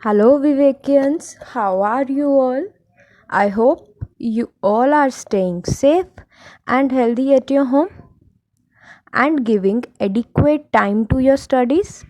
Hello Vivekians, how are you all? I hope you all are staying safe and healthy at your home and giving adequate time to your studies.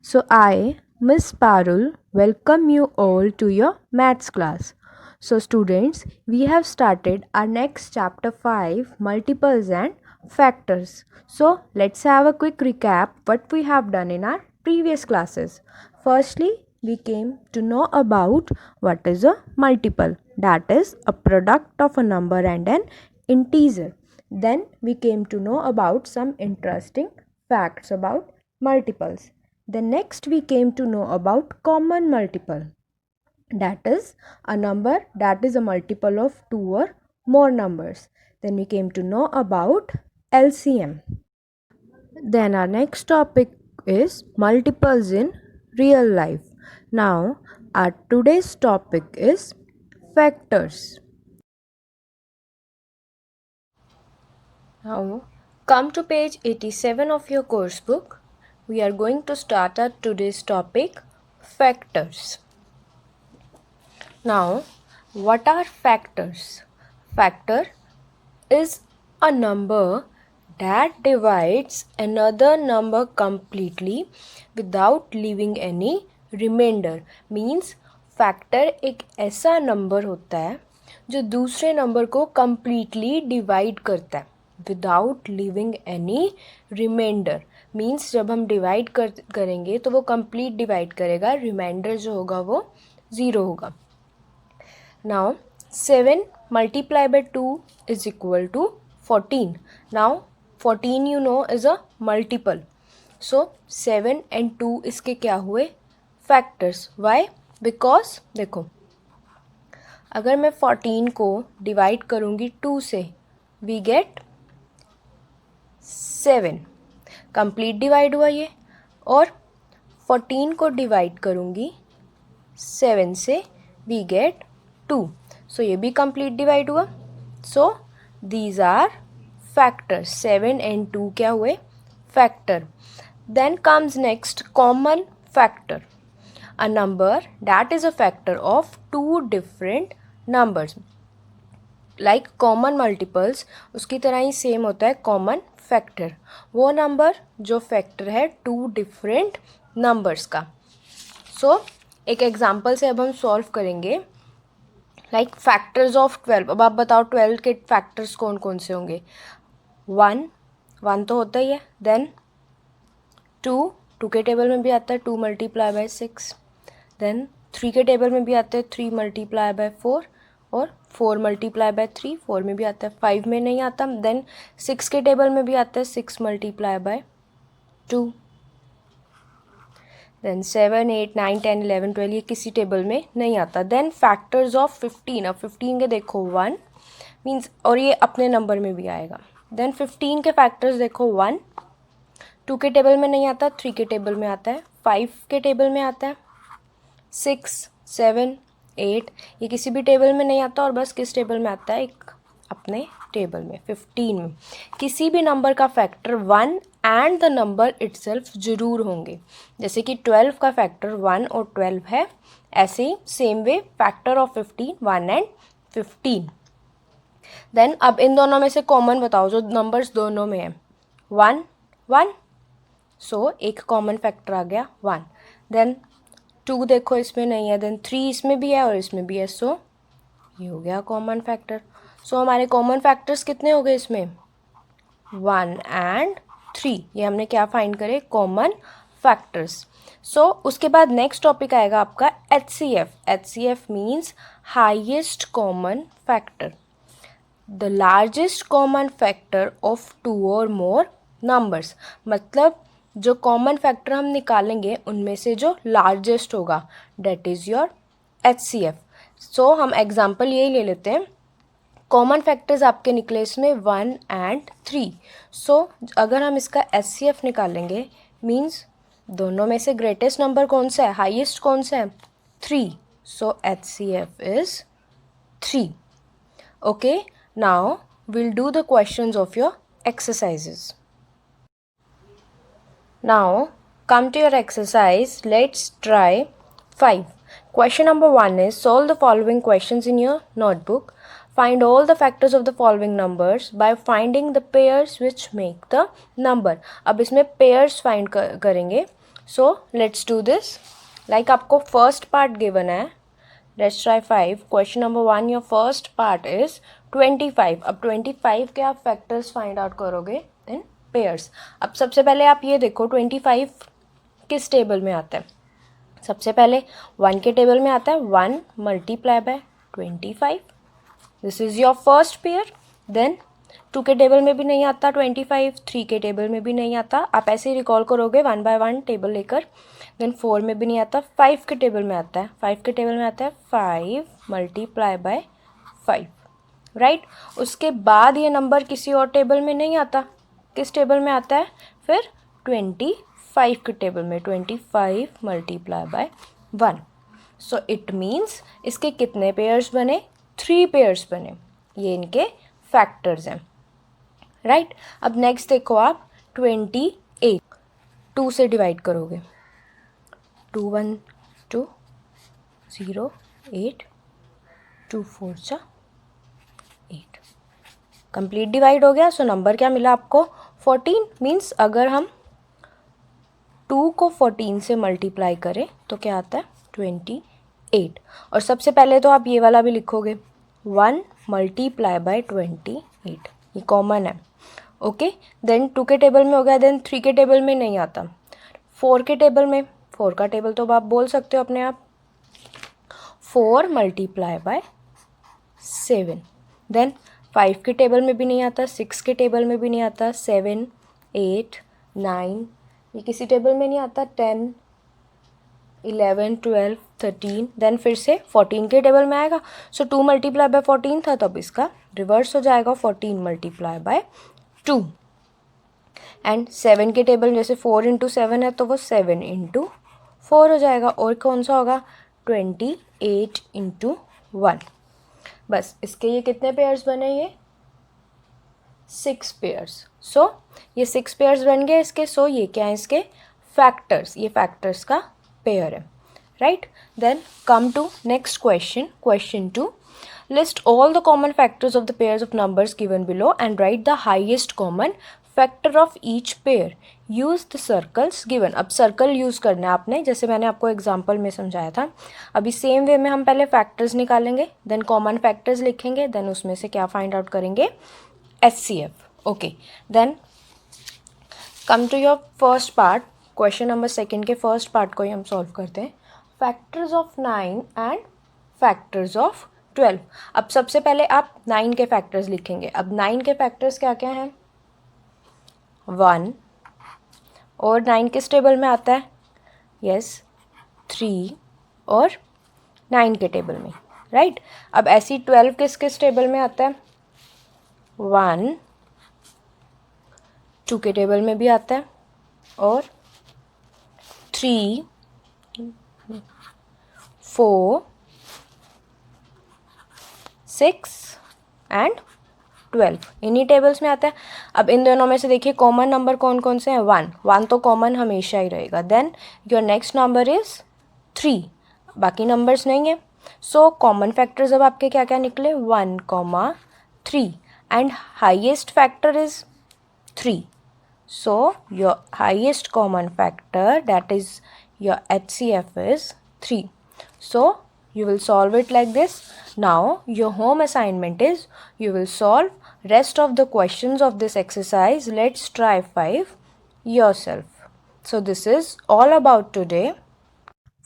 So I, Miss Parul, welcome you all to your maths class. So students, we have started our next chapter 5, multiples and factors. So let's have a quick recap what we have done in our previous classes. Firstly, we came to know about what is a multiple, that is a product of a number and an integer. Then we came to know about some interesting facts about multiples. Then next we came to know about common multiple, that is a number that is a multiple of two or more numbers. Then we came to know about LCM. Then our next topic is multiples in real life. Now our today's topic is factors. Now come to page 87 of your course book. We are going to start our today's topic, factors. Now, what are factors? Factor is a number that divides another number completely without leaving any remainder. Means factor एक ऐसा number होता है जो दूसरे number को completely divide करता है without leaving any remainder. Means जब हम डिवाइड करेंगे तो वो कंप्लीट डिवाइड करेगा, रिमाइंडर जो होगा वो ज़ीरो होगा. Now 7 multiplied by 2 is equal to 14. Now 14 you know is a multiple. So 7 and 2 इसके क्या हुए? Factors. Why? Because देखो, अगर मैं 14 को डिवाइड करूँगी 2 से, we get 7. कंप्लीट डिवाइड हुआ ये. और 14 को डिवाइड करूँगी 7 से, we get 2. सो ये भी कंप्लीट डिवाइड हुआ. So these are factors. 7 and 2 क्या हुए? Factor. Then comes next common factor, a number that is a factor of two different numbers. Like common multiples, उसकी तरह ही सेम होता है कॉमन फैक्टर. वो नंबर जो फैक्टर है टू डिफरेंट नंबर्स का. सो एक एग्जांपल से अब हम सॉल्व करेंगे. Like factors of 12. अब आप बताओ 12 के फैक्टर्स कौन कौन से होंगे? 1 तो होता ही है. देन 2 के टेबल में भी आता है 2 मल्टीप्लाई बाय 6. देन 3 के टेबल में भी आता है 3 मल्टीप्लाई बाय 4. और 4 मल्टीप्लाई बाय 3 4 में भी आता है, 5 में नहीं आता. देन 6 के टेबल में भी आता है 6 मल्टीप्लाई बाय 2. देन 7 8 9 10 11 12 ये किसी टेबल में नहीं आता. Then factors of 15. अब 15 के देखो 1 मीन्स, और ये अपने नंबर में भी आएगा. देन 15 के फैक्टर्स देखो 1 2 के टेबल में नहीं आता, 3 के टेबल में आता है, 5 के टेबल में आता है, 6 7 8 ये किसी भी टेबल में नहीं आता. और बस किस टेबल में आता है? एक अपने टेबल में 15 में. किसी भी नंबर का factor 1 and the number itself जरूर होंगे. जैसे कि 12 का फैक्टर 1 और 12 है, ऐसे ही same way factor of 15 1 and 15. Then अब इन दोनों में से कॉमन बताओ जो नंबर्स दोनों में है. 1 1 सो एक कॉमन फैक्टर आ गया 1. देन 2 देखो इसमें नहीं है. देन 3 इसमें भी है और इसमें भी है. सो ये हो गया कॉमन फैक्टर. सो हमारे कॉमन फैक्टर्स कितने हो गए इसमें? 1 एंड 3. ये हमने क्या फाइंड करे? Common factors. सो उसके बाद नेक्स्ट टॉपिक आएगा आपका HCF. HCF means highest common factor, the largest common factor of two और मोर नंबर्स. मतलब जो कॉमन फैक्टर हम निकालेंगे उनमें से जो लार्जेस्ट होगा, डेट इज़ योर HCF. सो हम एग्जाम्पल यही ले लेते हैं. कॉमन फैक्टर्स आपके निकले इसमें 1 एंड 3. सो अगर हम इसका HCF निकालेंगे मीन्स दोनों में से ग्रेटेस्ट नंबर कौन सा है, हाईएस्ट कौन सा है? 3. सो HCF is 3. Okay, now we'll do the questions of your exercises. Now come to your exercise. Let's try 5. Question number 1 is solve the following questions in your notebook. Find all the factors of the following numbers by finding the pairs which make the number. अब इसमें pairs find करेंगे. So let's do this. Like आपको first part given है. Let's try 5. Question number 1, your first part is 25. अब 25 के आप factors find out करोगे in pairs. अब सबसे पहले आप ये देखो 25 किस टेबल में आता है. सबसे पहले 1 के टेबल में आता है 1 multiply by 25. This is your first pair. Then 2 के टेबल में भी नहीं आता 25, 3 के टेबल में भी नहीं आता. आप ऐसे ही रिकॉल करोगे 1 बाय 1 टेबल लेकर. देन 4 में भी नहीं आता. 5 के टेबल में आता है. 5 के टेबल में आता है 5 मल्टीप्लाई बाय 5. राइट. उसके बाद ये नंबर किसी और टेबल में नहीं आता. किस टेबल में आता है फिर 25 के टेबल में. 25 multiply by 1. So it means इसके कितने पेयर्स बने. 3 पेयर्स बने. ये इनके फैक्टर्स हैं. राइट. अब नेक्स्ट देखो आप 28 2 से डिवाइड करोगे. 2 1 2 0 8 2 4 जा 8. कंप्लीट डिवाइड हो गया. सो नंबर क्या मिला आपको 14. मीन्स अगर हम 2 को 14 से मल्टीप्लाई करें तो क्या आता है 28. और सबसे पहले तो आप ये वाला भी लिखोगे 1 मल्टीप्लाई बाय 28. ये कॉमन है. ओके. देन 2 के टेबल में हो गया. देन 3 के टेबल में नहीं आता. 4 के टेबल में. 4 का टेबल तो आप बोल सकते हो अपने आप 4 मल्टीप्लाई बाय 7. देन 5 के टेबल में भी नहीं आता. 6 के टेबल में भी नहीं आता. 7 8 9 ये किसी टेबल में नहीं आता. 10 11 12 13. देन फिर से 14 के टेबल में आएगा. सो 2 मल्टीप्लाई बाय 14 था तब इसका रिवर्स हो जाएगा 14 मल्टीप्लाई बाय 2. एंड 7 के टेबल जैसे 4 इंटू 7 है तो वो 7 इंटू 4 हो जाएगा. और कौन सा होगा 28 इंटू 1. बस इसके ये कितने पेयर्स बने. ये 6 पेयर्स. सो ये 6 पेयर्स बन गए इसके. सो ये क्या है इसके फैक्टर्स. ये फैक्टर्स का पेयर है. Right. Then come to next question. Question 2. List all the common factors of the pairs of numbers given below and write the highest common factor of each pair. Use the circles given. अब circle use करना है आपने जैसे मैंने आपको example में समझाया था. अभी सेम वे में हम पहले फैक्टर्स निकालेंगे. देन कॉमन फैक्टर्स लिखेंगे. देन उसमें से क्या फाइंड आउट करेंगे HCF. Okay. Then come to your first part. Question number 2 के फर्स्ट पार्ट को ही हम सॉल्व करते हैं. Factors of 9 and factors of 12. अब सबसे पहले आप 9 के फैक्टर्स लिखेंगे. अब 9 के फैक्टर्स क्या क्या हैं 1. और 9 किस टेबल में आता है. यस 3 और 9 के टेबल में. राइट. अब ऐसी 12 किस किस टेबल में आता है 1 2 के टेबल में भी आता है. और 3 4 6 एंड 12 इन्हीं टेबल्स में आता है. अब इन दोनों में से देखिए कॉमन नंबर कौन कौन से हैं. 1 तो कॉमन हमेशा ही रहेगा. Then your next number is 3. बाकी नंबर्स नहीं है. सो कॉमन फैक्टर्स अब आपके क्या क्या निकले 1 3 and highest factor is 3. So your highest common factor, that is your HCF, is 3. So you will solve it like this. Now your home assignment is you will solve rest of the questions of this exercise. Let's try 5 yourself. So this is all about today.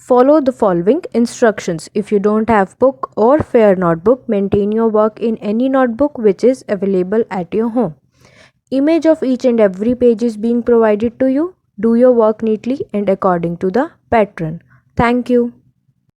Follow the following instructions. If you don't have book or fair notebook, maintain your work in any notebook which is available at your home. Image of each and every page is being provided to you. Do your work neatly and according to the pattern. Thank you.